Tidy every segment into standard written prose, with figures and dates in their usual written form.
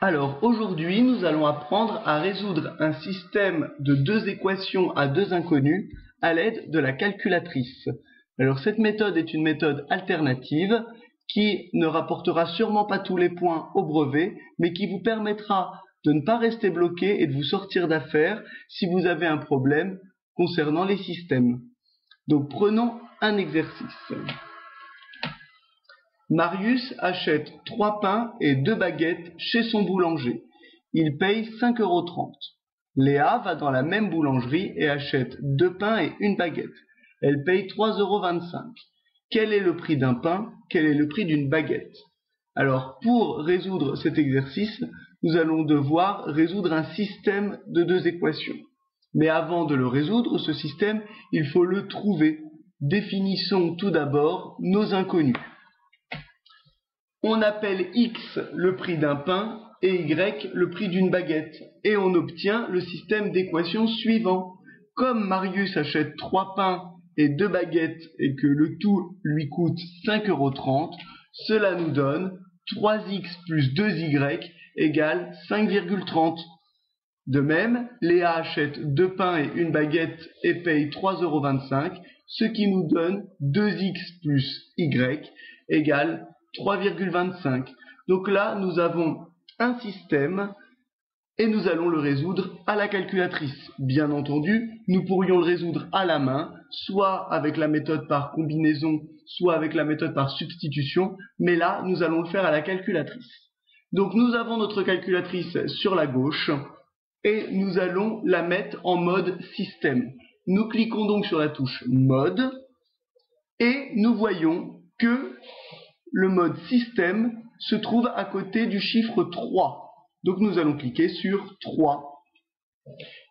Alors aujourd'hui, nous allons apprendre à résoudre un système de deux équations à deux inconnus à l'aide de la calculatrice. Alors cette méthode est une méthode alternative qui ne rapportera sûrement pas tous les points au brevet, mais qui vous permettra de ne pas rester bloqué et de vous sortir d'affaire si vous avez un problème concernant les systèmes. Donc prenons un exercice. Marius achète 3 pains et 2 baguettes chez son boulanger. Il paye 5,30 €. Léa va dans la même boulangerie et achète 2 pains et 1 baguette. Elle paye 3,25 €. Quel est le prix d'un pain? Quel est le prix d'une baguette? Alors, pour résoudre cet exercice, nous allons devoir résoudre un système de deux équations. Mais avant de le résoudre, ce système, il faut le trouver. Définissons tout d'abord nos inconnus. On appelle X le prix d'un pain et Y le prix d'une baguette. Et on obtient le système d'équations suivant. Comme Marius achète 3 pains et 2 baguettes et que le tout lui coûte 5,30 €, cela nous donne 3x plus 2y égale 5,30 €. De même, Léa achète 2 pains et 1 baguette et paye 3,25 €, ce qui nous donne 2x plus y égale 3,25. Donc là, nous avons un système et nous allons le résoudre à la calculatrice. Bien entendu, nous pourrions le résoudre à la main, soit avec la méthode par combinaison, soit avec la méthode par substitution, mais là, nous allons le faire à la calculatrice. Donc nous avons notre calculatrice sur la gauche et nous allons la mettre en mode système. Nous cliquons donc sur la touche mode et nous voyons que le mode système se trouve à côté du chiffre 3. Donc nous allons cliquer sur 3.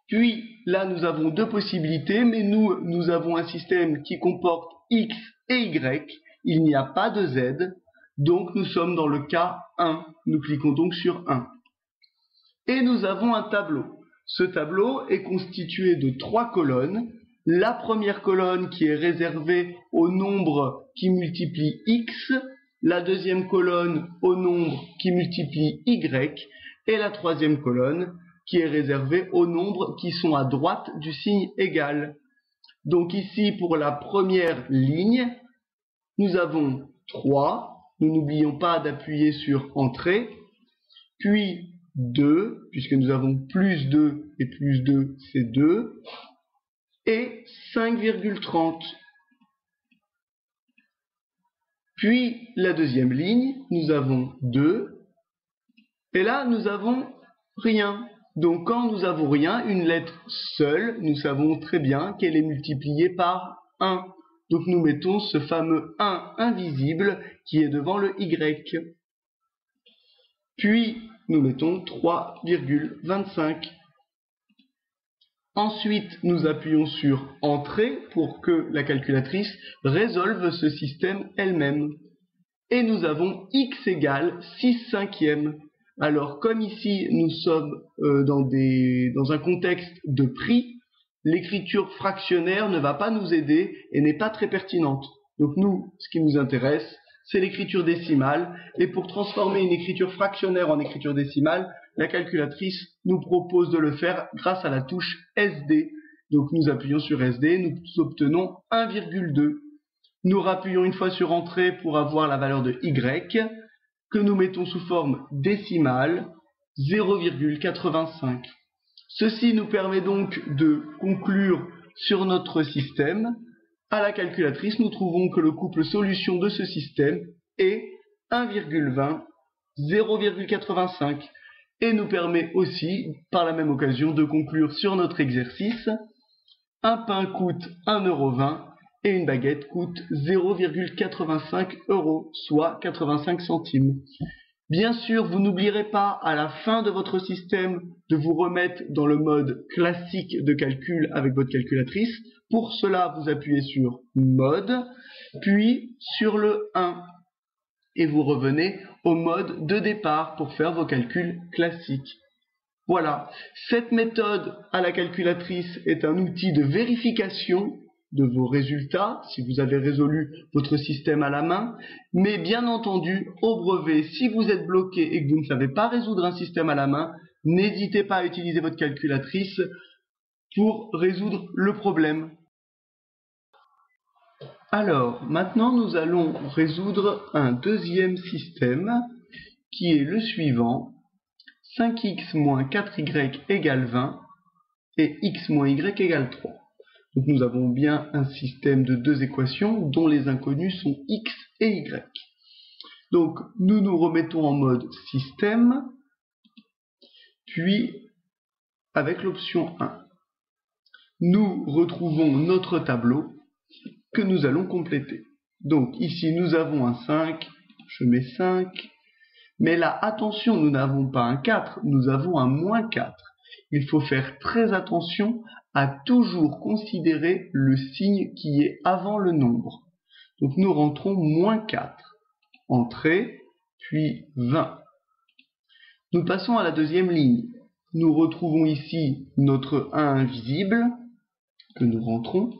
Puis là nous avons deux possibilités, mais nous avons un système qui comporte X et Y. Il n'y a pas de Z, donc nous sommes dans le cas 1. Nous cliquons donc sur 1. Et nous avons un tableau. Ce tableau est constitué de 3 colonnes. La première colonne qui est réservée au nombre qui multiplie X, la deuxième colonne au nombre qui multiplie Y, et la troisième colonne qui est réservée aux nombres qui sont à droite du signe égal. Donc ici, pour la première ligne, nous avons 3, nous n'oublions pas d'appuyer sur Entrée, puis 2, puisque nous avons plus 2 et plus 2, c'est 2, et 5,30. Puis la deuxième ligne, nous avons 2, et là nous avons rien. Donc quand nous avons rien, une lettre seule, nous savons très bien qu'elle est multipliée par 1. Donc nous mettons ce fameux 1 invisible qui est devant le Y. Puis nous mettons 3,25. Ensuite, nous appuyons sur Entrée pour que la calculatrice résolve ce système elle-même. Et nous avons X égale 6/5. Alors, comme ici, nous sommes dans un contexte de prix, l'écriture fractionnaire ne va pas nous aider et n'est pas très pertinente. Donc nous, ce qui nous intéresse, c'est l'écriture décimale. Et pour transformer une écriture fractionnaire en écriture décimale, la calculatrice nous propose de le faire grâce à la touche SD. Donc nous appuyons sur SD, nous obtenons 1,2. Nous rappuyons une fois sur Entrée pour avoir la valeur de Y, que nous mettons sous forme décimale, 0,85. Ceci nous permet donc de conclure sur notre système. À la calculatrice, nous trouvons que le couple solution de ce système est 1,20, 0,85. Et nous permet aussi, par la même occasion, de conclure sur notre exercice. Un pain coûte 1,20 € et une baguette coûte 0,85 €, soit 85 centimes. Bien sûr, vous n'oublierez pas à la fin de votre système de vous remettre dans le mode classique de calcul avec votre calculatrice. Pour cela, vous appuyez sur Mode, puis sur le 1. Et vous revenez au mode de départ pour faire vos calculs classiques. Voilà, cette méthode à la calculatrice est un outil de vérification de vos résultats, si vous avez résolu votre système à la main, mais bien entendu, au brevet, si vous êtes bloqué et que vous ne savez pas résoudre un système à la main, n'hésitez pas à utiliser votre calculatrice pour résoudre le problème. Alors, maintenant nous allons résoudre un deuxième système qui est le suivant. 5x moins 4y égale 20 et x moins y égale 3. Donc nous avons bien un système de deux équations dont les inconnus sont x et y. Donc nous nous remettons en mode système, puis avec l'option 1. Nous retrouvons notre tableau que nous allons compléter. Donc ici nous avons un 5, je mets 5, mais là attention, nous n'avons pas un 4, nous avons un moins 4. Il faut faire très attention à toujours considérer le signe qui est avant le nombre. Donc nous rentrons moins 4. Entrée, puis 20. Nous passons à la deuxième ligne. Nous retrouvons ici notre 1 invisible que nous rentrons.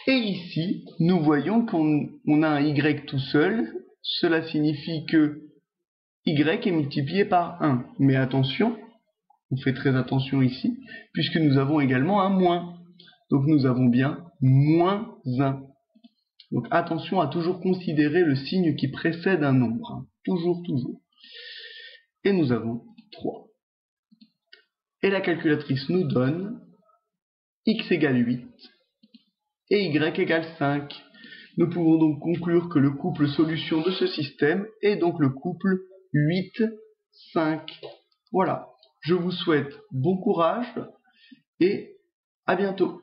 Et ici, nous voyons qu'on a un y tout seul. Cela signifie que y est multiplié par 1. Mais attention, on fait très attention ici, puisque nous avons également un moins. Donc nous avons bien moins 1. Donc attention à toujours considérer le signe qui précède un nombre. Toujours, toujours. Et nous avons 3. Et la calculatrice nous donne x égale 8 et y égale 5. Nous pouvons donc conclure que le couple solution de ce système est donc le couple 8, 5. Voilà. Je vous souhaite bon courage et à bientôt.